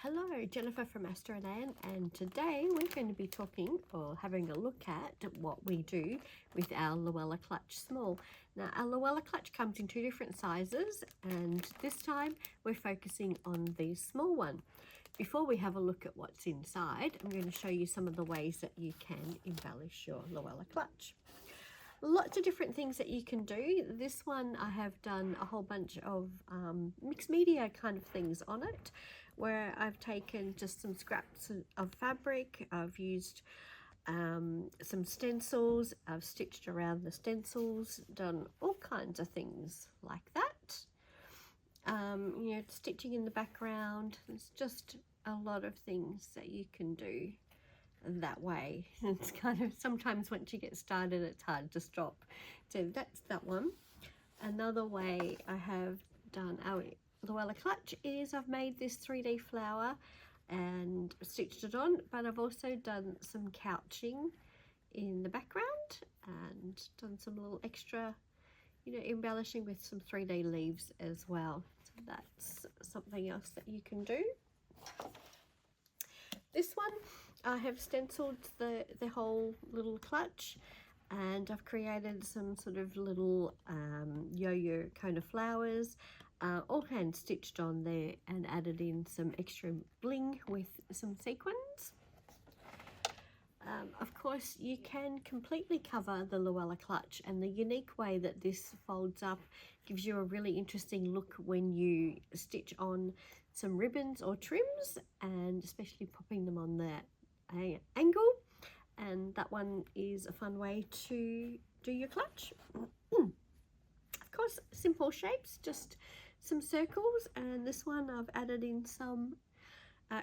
Hello, Jennifer from Astro and Anne, and today we're going to be talking or having a look at what we do with our Luella Clutch Small. Now, our Luella Clutch comes in two different sizes, and this time we're focusing on the small one. Before we have a look at what's inside, I'm going to show you some of the ways that you can embellish your Luella Clutch. Lots of different things that you can do. This one I have done a whole bunch of mixed media kind of things on it, where I've taken just some scraps of fabric, I've used some stencils, I've stitched around the stencils, done all kinds of things like that. You know, stitching in the background. It's just a lot of things that you can do that way. It's kind of, sometimes once you get started it's hard to stop. So that's that one. Another way I have done our Luella Clutch is I've made this 3D flower and stitched it on, but I've also done some couching in the background and done some little extra, you know, embellishing with some 3D leaves as well. So that's something else that you can do. This one I have stenciled the whole little clutch, and I've created some sort of little yo-yo kind of flowers, all hand stitched on there, and added in some extra bling with some sequins. Of course, you can completely cover the Luella Clutch, and the unique way that this folds up gives you a really interesting look when you stitch on some ribbons or trims, and especially popping them on that angle. And that one is a fun way to do your clutch. Of course, simple shapes, just some circles, and this one I've added in some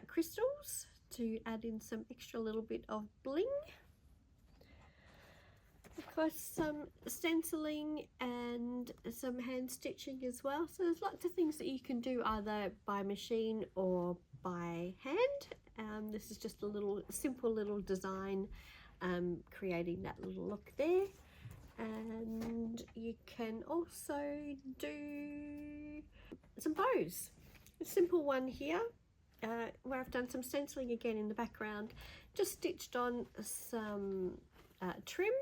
crystals to add in some extra little bit of bling. Of course, some stenciling and some hand stitching as well. So there's lots of things that you can do either by machine or by hand. This is just a little simple little design, creating that little look there. And you can also do some bows. A simple one here, where I've done some stenciling again in the background, just stitched on some trim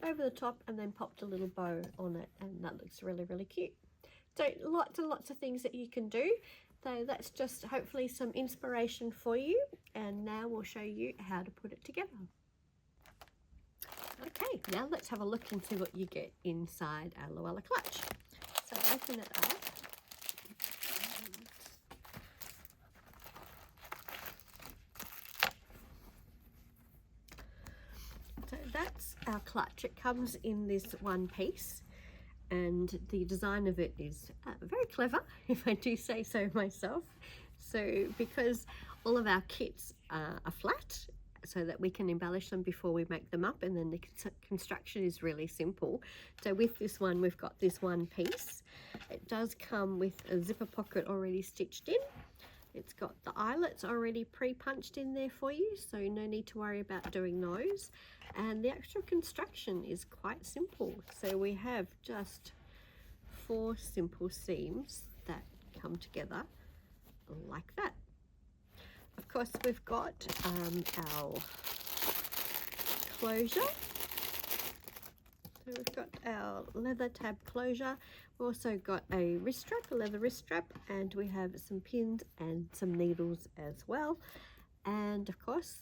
over the top and then popped a little bow on it, and that looks really, really cute. So lots and lots of things that you can do. So that's just hopefully some inspiration for you, and now we'll show you how to put it together. Okay, now let's have a look and see what you get inside our Luella Clutch. So open it up. So that's our clutch. It comes in this one piece, and the design of it is very clever, if I do say so myself. So because all of our kits are flat, so that we can embellish them before we make them up, and then the construction is really simple. So with this one, we've got this one piece. It does come with a zipper pocket already stitched in. It's got the eyelets already pre-punched in there for you, so no need to worry about doing those. And the actual construction is quite simple. So we have just 4 simple seams that come together like that. Of course, we've got our closure. So we've got our leather tab closure. We've also got a wrist strap, a leather wrist strap, and we have some pins and some needles as well. And of course,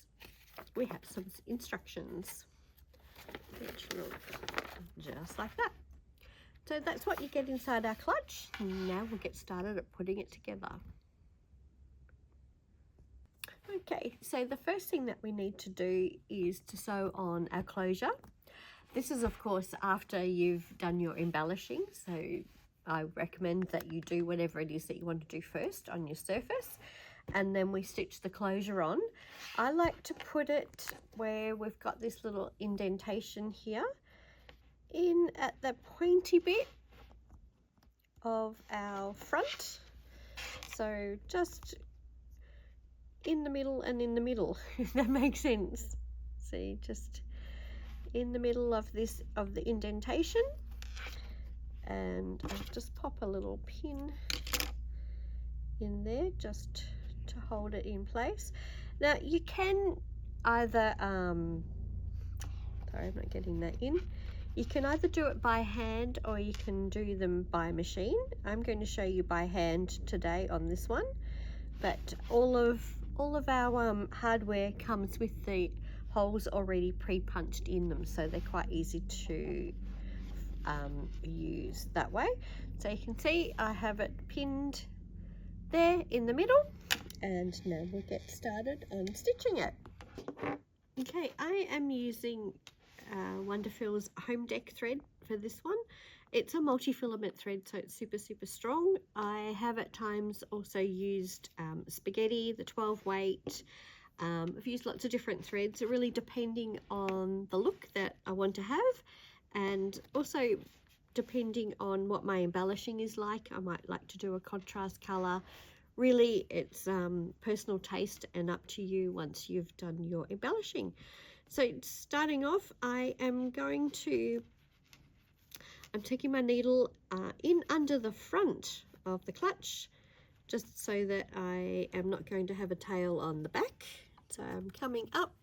we have some instructions, which look just like that. So that's what you get inside our clutch. Now we'll get started at putting it together. Okay, so the first thing that we need to do is to sew on our closure. This is of course after you've done your embellishing, so I recommend that you do whatever it is that you want to do first on your surface, and then we stitch the closure on. I like to put it where we've got this little indentation here, in at the pointy bit of our front. So just in the middle and in the middle, if that makes sense. See, just in the middle of this, of the indentation, and I'll just pop a little pin in there just to hold it in place. Now you can either sorry, I'm not getting that in. You can either do it by hand or you can do them by machine. I'm going to show you by hand today on this one, but all of our hardware comes with the holes already pre-punched in them, so they're quite easy to use that way. So you can see I have it pinned there in the middle, and now we'll get started on stitching it. Okay, I am using Wonderfil's Home Deck thread for this one. It's a multi-filament thread, so it's super strong. I have at times also used spaghetti, the 12 weight. I've used lots of different threads, really depending on the look that I want to have, and also depending on what my embellishing is like. I might like to do a contrast color. Really, it's personal taste and up to you once you've done your embellishing. So starting off, I'm taking my needle in under the front of the clutch, just so that I am not going to have a tail on the back. So I'm coming up,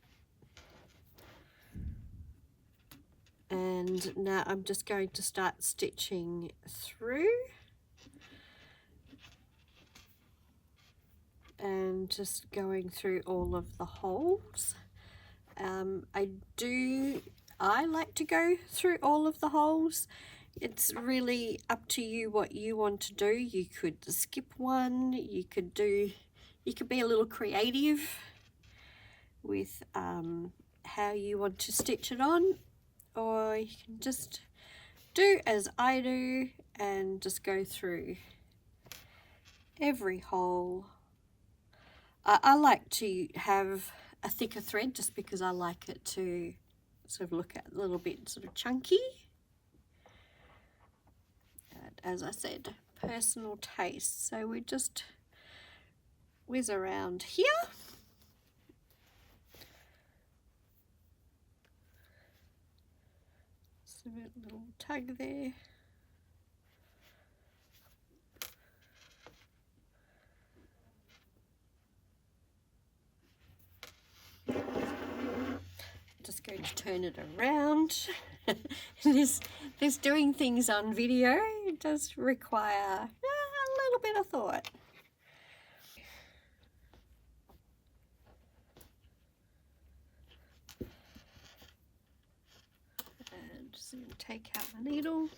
and now I'm just going to start stitching through and just going through all of the holes. I like to go through all of the holes. It's really up to you what you want to do. You could skip one, you could be a little creative with how you want to stitch it on, or you can just do as I do and just go through every hole. I like to have a thicker thread just because I like it to sort of look at a little bit sort of chunky. And as I said, personal taste. So we just whiz around here. So a little tug there. Just going to turn it around. This doing things on video does require a little bit of thought. And just going to take out my needle.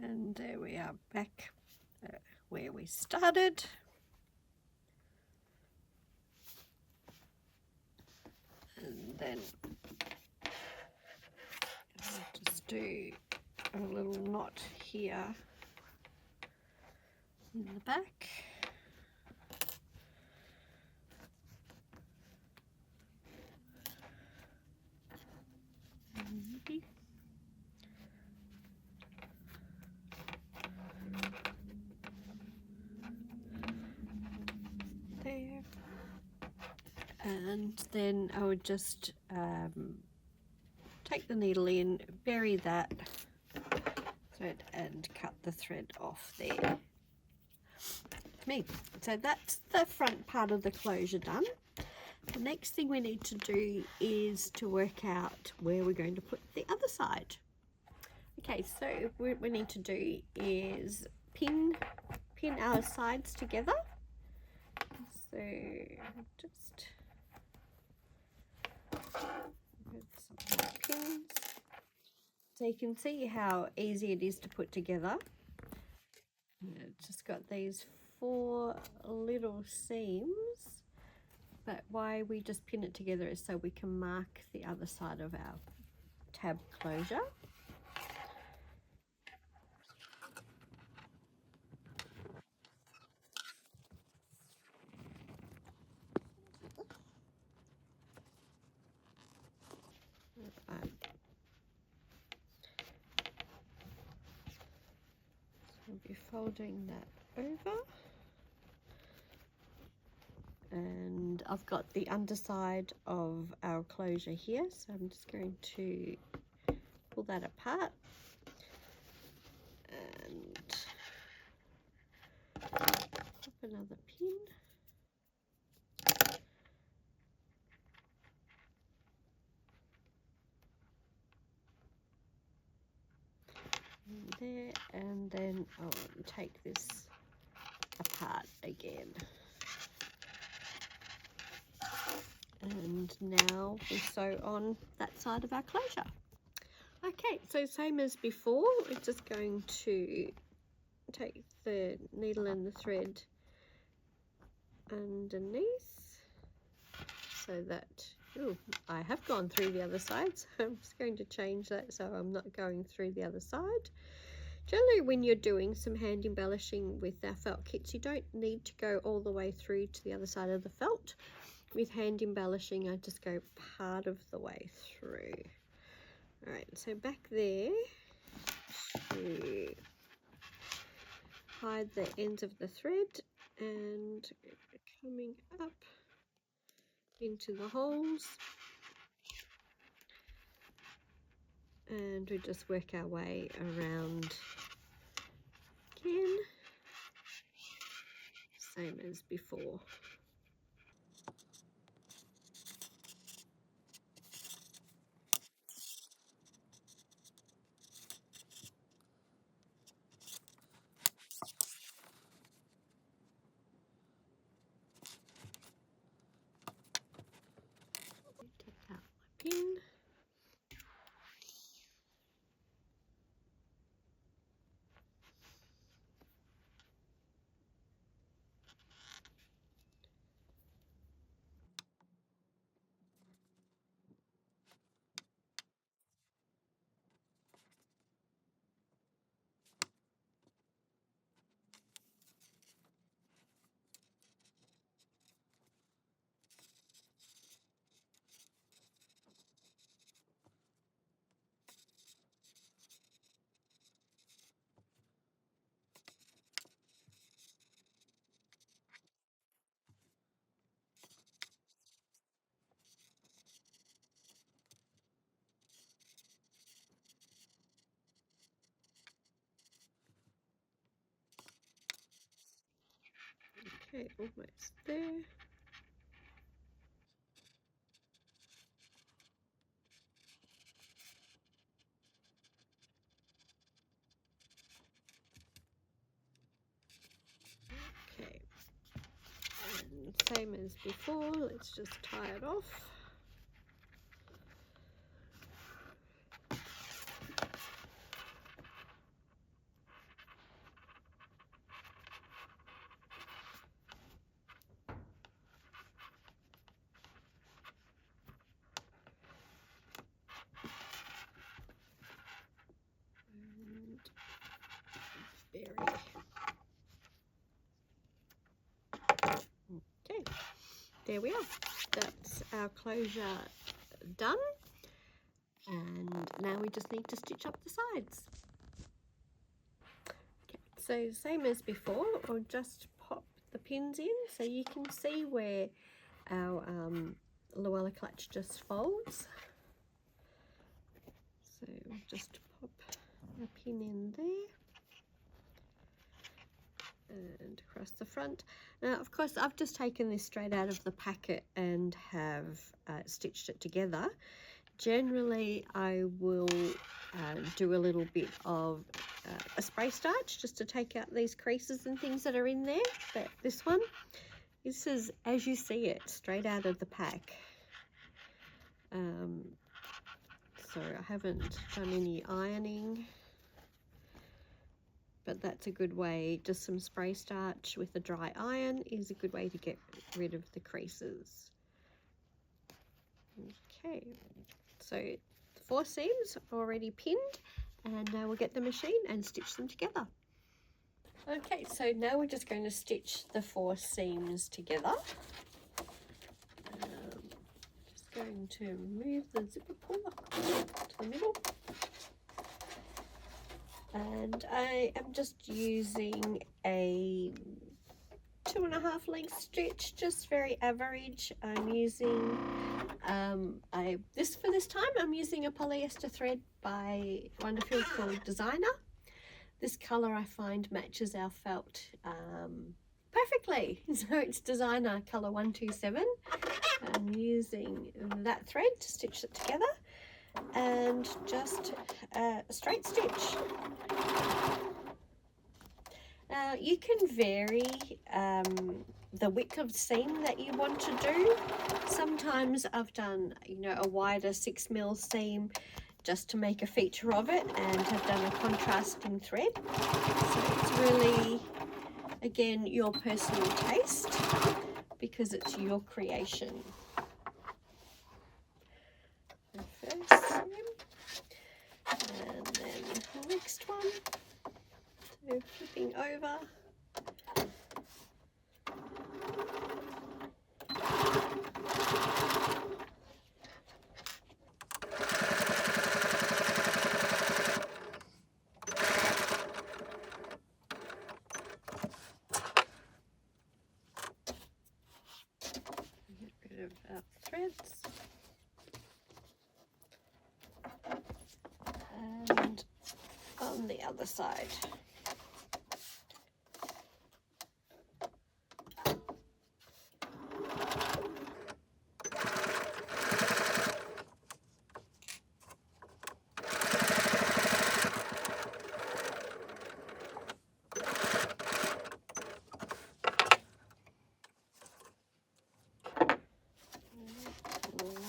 And there we are, back where we started. And then I'll just do a little knot here in the back. There. And then I would just take the needle in, bury that thread and cut the thread off there. So that's the front part of the closure done. The next thing we need to do is to work out where we're going to put the other side. Okay, so what we need to do is pin our sides together. So just pins. So you can see how easy it is to put together. It's just got these 4 little seams, but why we just pin it together is so we can mark the other side of our tab closure. Right. So we'll be folding that over. And I've got the underside of our closure here, so I'm just going to pull that apart and pop another pin. There, and then I'll take this apart again. And now we sew on that side of our closure. Okay, so same as before, we're just going to take the needle and the thread underneath so that, oh, I have gone through the other side, so I'm just going to change that so I'm not going through the other side. Generally, when you're doing some hand embellishing with our felt kits, you don't need to go all the way through to the other side of the felt. With hand embellishing, I just go part of the way through. All right, so back there to hide the ends of the thread and coming up into the holes, and we just work our way around again, same as before. Take out my pin. Okay, almost there. Okay, and same as before, let's just tie it off. And bury. Okay, there we are. That's our closure done. And now we just need to stitch up the sides. Okay, so same as before, I'll just pop the pins in so you can see where our Luella Clutch just folds. So we'll just pop a pin in there and across the front. Now, of course, I've just taken this straight out of the packet and have stitched it together. Generally, I will do a little bit of a spray starch just to take out these creases and things that are in there. But this is as you see it, straight out of the pack. so I haven't done any ironing, but that's a good way. Just some spray starch with a dry iron is a good way to get rid of the creases. Okay, so the 4 seams already pinned, and now we'll get the machine and stitch them together. Okay, so now we're just going to stitch the 4 seams together. Just going to move the zipper puller to the middle. And I am just using a 2.5 length stitch, just very average. I'm using for this time I'm using a polyester thread by Wonderful called Designer. This color I find matches our felt perfectly, so it's Designer color 127. I'm using that thread to stitch it together, and just a straight stitch. You can vary the width of seam that you want to do. Sometimes I've done, you know, a wider 6mm seam just to make a feature of it, and have done a contrasting thread. So it's really, again, your personal taste, because it's your creation. The first seam, and then the next one. So flipping over. Get rid of our threads. And on the other side.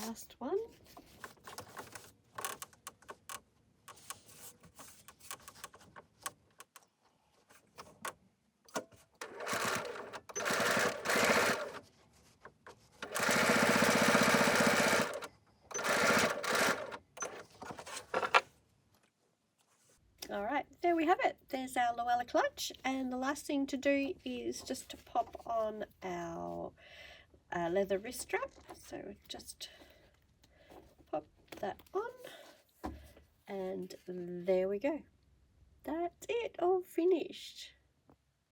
Last one. All right, there we have it. There's our Luella clutch, and the last thing to do is just to pop on our leather wrist strap. So just pop that on, and there we go. That's it, all finished.